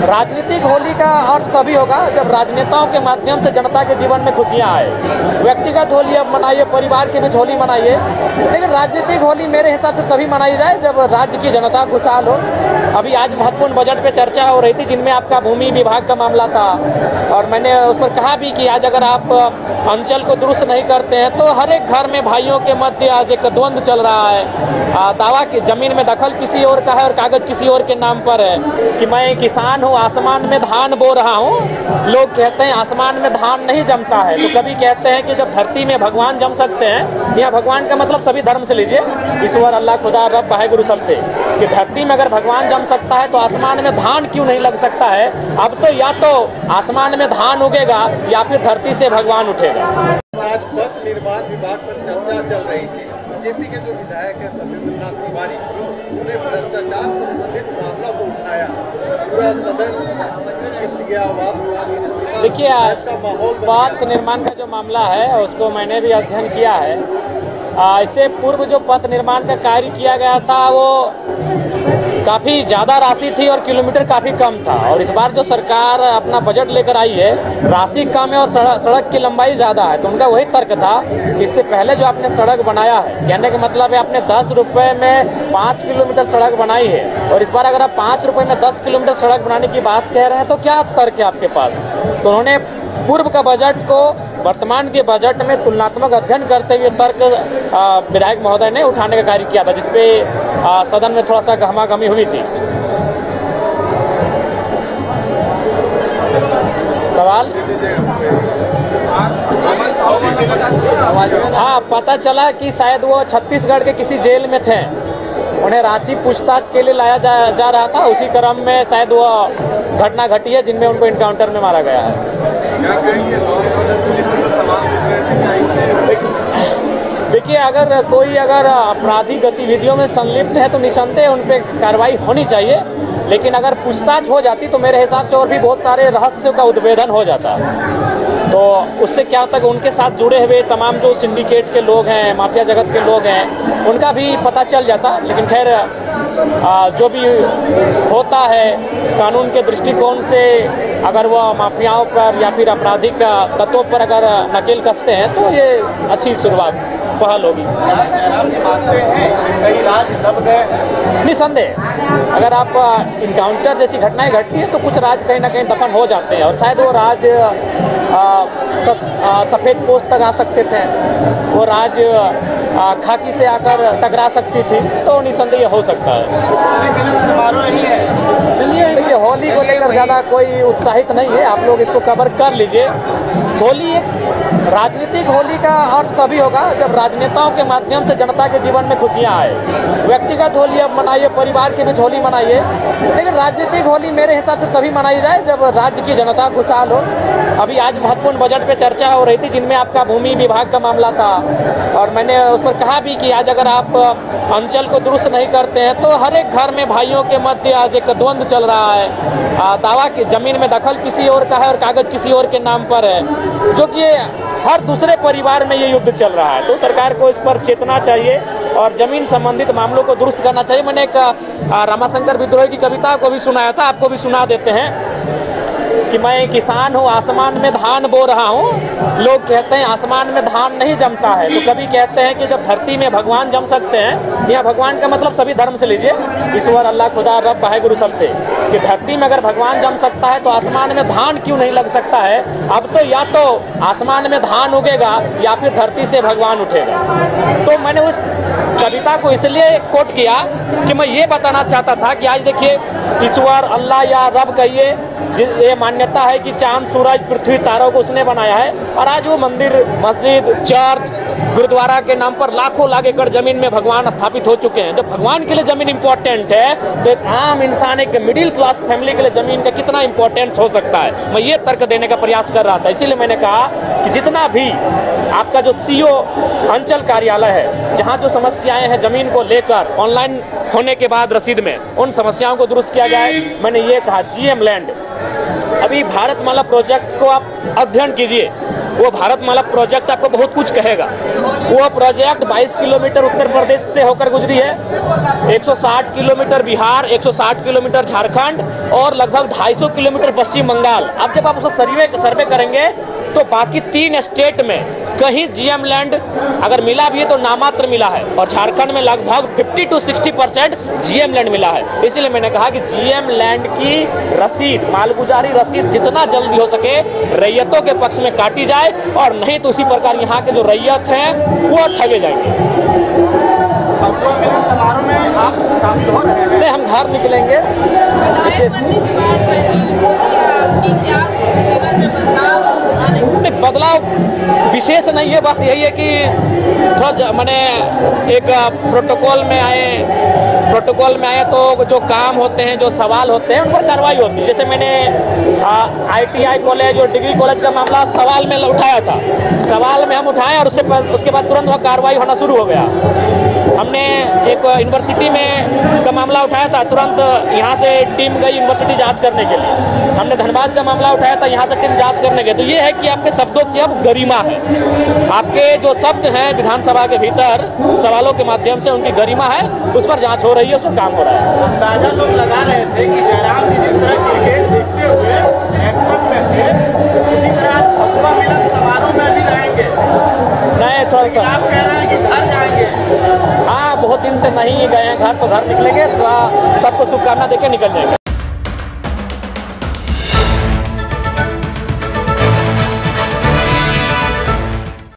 राजनीतिक होली का अर्थ तभी होगा जब राजनेताओं के माध्यम से जनता के जीवन में खुशियां आए। व्यक्तिगत होली अब मनाइए, परिवार के बीच होली मनाइए, लेकिन राजनीतिक होली मेरे हिसाब से तभी मनाई जाए जब राज्य की जनता खुशहाल हो। अभी आज महत्वपूर्ण बजट पे चर्चा हो रही थी जिनमें आपका भूमि विभाग का मामला था, और मैंने उस पर कहा भी कि आज अगर आप अंचल को दुरुस्त नहीं करते हैं तो हर एक घर में भाइयों के मध्य आज एक द्वंद्व चल रहा है। दावा की जमीन में दखल किसी और का है और कागज किसी और के नाम पर है कि मैं किसान हूँ, आसमान में धान बो रहा हूँ। लोग कहते हैं आसमान में धान नहीं जमता है, तो कभी कहते हैं कि जब धरती में भगवान जम सकते हैं, यहाँ भगवान का मतलब सभी धर्म से लीजिए, ईश्वर, अल्लाह, खुदा, रब, वाहेगुरु सबसे, कि धरती में अगर भगवान जम सकता है तो आसमान में धान क्यों नहीं लग सकता है। अब तो या तो आसमान में धान उगेगा या फिर धरती से भगवान उठेगा। आज पथ निर्माण विभाग पर चर्चा चल रही थी। बीजेपी के जो विधायक है सत्येंद्रनाथ तिवारी, उन्होंने भ्रष्टाचार संबंधित मामला को उठाया, पूरा सदन खिंच गया, वाद विवाद। देखिए, पथ निर्माण का जो मामला है उसको मैंने भी अध्ययन किया है। इससे पूर्व जो पथ निर्माण का कार्य किया गया था वो काफ़ी ज़्यादा राशि थी और किलोमीटर काफ़ी कम था, और इस बार जो सरकार अपना बजट लेकर आई है, राशि कम है और सड़क की लंबाई ज़्यादा है। तो उनका वही तर्क था कि इससे पहले जो आपने सड़क बनाया है, कहने का मतलब है आपने 10 रुपये में 5 किलोमीटर सड़क बनाई है, और इस बार अगर आप 5 रुपये में 10 किलोमीटर सड़क बनाने की बात कह रहे हैं तो क्या तर्क है आपके पास। तो उन्होंने पूर्व का बजट को वर्तमान के बजट में तुलनात्मक अध्ययन करते हुए तर्क विधायक महोदय ने उठाने का कार्य किया था, जिसपे सदन में थोड़ा सा गहमागहमी हुई थी। सवाल? हाँ, पता चला कि शायद वो छत्तीसगढ़ के किसी जेल में थे, उन्हें रांची पूछताछ के लिए लाया जा रहा था। उसी क्रम में शायद वो घटना घटी है जिनमें उनको इनकाउंटर में मारा गया है। देखिए, अगर कोई आपराधिक गतिविधियों में संलिप्त है तो निसंदेह उन पर कार्रवाई होनी चाहिए, लेकिन अगर पूछताछ हो जाती तो मेरे हिसाब से और भी बहुत सारे रहस्य का उद्भेदन हो जाता। तो उससे क्या होता है कि उनके साथ जुड़े हुए तमाम जो सिंडिकेट के लोग हैं, माफिया जगत के लोग हैं, उनका भी पता चल जाता। लेकिन खैर, जो भी होता है कानून के दृष्टिकोण से, अगर वह माफियाओं पर या फिर आपराधिक तत्वों पर अगर नकेल कसते हैं तो ये अच्छी शुरुआत पहल होगी। निसंदेह अगर आप इनकाउंटर जैसी घटनाएं घटती है तो कुछ राज कहीं ना कहीं दफन हो जाते हैं, और शायद वो राज सफ़ेद पोस्ट तक आ सकते थे, वो राज खाकी से आकर टकरा सकती थी, तो निसंदेह हो सकता है। देखिए, होली को लेकर ज़्यादा कोई उत्साहित नहीं है, आप लोग इसको कवर कर लीजिए। होली एक राजनीतिक होली का अर्थ तभी होगा जब राजनेताओं के माध्यम से जनता के जीवन में खुशियां आए। व्यक्तिगत होली अब मनाइए, परिवार के बीच होली मनाइए, लेकिन राजनीतिक होली मेरे हिसाब से तभी मनाई जाए जब राज्य की जनता खुशहाल हो। अभी आज महत्वपूर्ण बजट पे चर्चा हो रही थी जिनमें आपका भूमि विभाग का मामला था, और मैंने उस पर कहा भी कि आज अगर आप अंचल को दुरुस्त नहीं करते हैं तो हर एक घर में भाइयों के मध्य आज एक द्वंद्व चल रहा है। दावा की जमीन में दखल किसी और का है और कागज किसी और के नाम पर है, जो कि हर दूसरे परिवार में ये युद्ध चल रहा है। तो सरकार को इस पर चेतना चाहिए और जमीन संबंधित मामलों को दुरुस्त करना चाहिए। मैंने एक रामाशंकर विद्रोही की कविता को भी सुनाया था, आपको भी सुना देते हैं कि मैं किसान हूँ, आसमान में धान बो रहा हूँ। लोग कहते हैं आसमान में धान नहीं जमता है, तो कभी कहते हैं कि जब धरती में भगवान जम सकते हैं, यहाँ भगवान का मतलब सभी धर्म से लीजिए, ईश्वर, अल्लाह, खुदा, रब, वाहेगुरु सबसे, कि धरती में अगर भगवान जम सकता है तो आसमान में धान क्यों नहीं लग सकता है। अब तो या तो आसमान में धान उगेगा या फिर धरती से भगवान उठेगा। तो मैंने उस कविता को इसलिए कोट किया कि मैं ये बताना चाहता था कि आज देखिए, ईश्वर, अल्लाह या रब कहिए, ये मान्यता है कि चांद, सूरज, पृथ्वी, तारों को उसने बनाया है, और आज वो मंदिर, मस्जिद, चर्च, गुरुद्वारा के नाम पर लाखों लाख एकड़ जमीन में भगवान स्थापित हो चुके हैं। जब भगवान के लिए जमीन इंपॉर्टेंट है तो एक आम इंसान, एक मिडिल क्लास फैमिली के लिए जमीन का कितना इंपॉर्टेंस हो सकता है। मैं ये तर्क देने का प्रयास कर रहा था। इसीलिए मैंने कहा कि जितना भी आपका जो सीओ अंचल कार्यालय है, जहाँ जो समस्याएं हैं जमीन को लेकर, ऑनलाइन होने के बाद रसीद में, उन समस्याओं को दुरुस्त किया जाए। मैंने ये कहा GM लैंड, अभी भारतमाला प्रोजेक्ट को आप अध्ययन कीजिए, वो भारतमाला प्रोजेक्ट आपको बहुत कुछ कहेगा। वो प्रोजेक्ट 22 किलोमीटर उत्तर प्रदेश से होकर गुजरी है, 160 किलोमीटर बिहार, 160 किलोमीटर झारखंड और लगभग 250 किलोमीटर पश्चिम बंगाल। अब जब आप उसका सर्वे करेंगे तो बाकी 3 स्टेट में कहीं जीएम लैंड अगर मिला भी है तो नामात्र मिला है, और झारखंड में लगभग 50 से 60% जीएम लैंड मिला है। इसलिए मैंने कहा कि जीएम लैंड की रसीद, मालगुजारी रसीद जितना जल्दी हो सके रैयतों के पक्ष में काटी जाए, और नहीं तो इसी प्रकार यहाँ के जो रैयत हैं वो ठगे जाएंगे। समारोह में आप शामिल हो रहे हैं? नहीं, हम घर निकलेंगे। बदलाव विशेष नहीं है, बस यही है कि थोड़ा मैंने एक प्रोटोकॉल में आए तो जो काम होते हैं, जो सवाल होते हैं, उन पर कार्रवाई होती है। जैसे मैंने ITI कॉलेज और डिग्री कॉलेज का मामला सवाल में उठाया था, सवाल में हम उठाए और उसके बाद तुरंत वह कार्रवाई होना शुरू हो गया। हमने एक यूनिवर्सिटी में का मामला उठाया था, तुरंत यहाँ से टीम गई यूनिवर्सिटी जांच करने के लिए। हमने धनबाद का मामला उठाया था, यहाँ से टीम जांच करने गई। तो ये है कि आपके शब्दों की अब गरिमा है, आपके जो शब्द हैं विधानसभा के भीतर सवालों के माध्यम से उनकी गरिमा है, उस पर जांच हो रही है, उस पर काम हो रहा है। अंदाजा लोग लगा रहे थे कि जयराम जी जिस तरह क्रिकेट देखते हुए एक्शन में थे, उसी तरह फतवा मिलन समारोह में भी रहेंगे। नहीं, थोड़ा सा आप कह रहे हैं कि घर जाएंगे। हाँ, बहुत दिन से नहीं गए हैं घर, तो घर निकलेंगे, तो सबको शुभकामना देके निकल जाएंगे।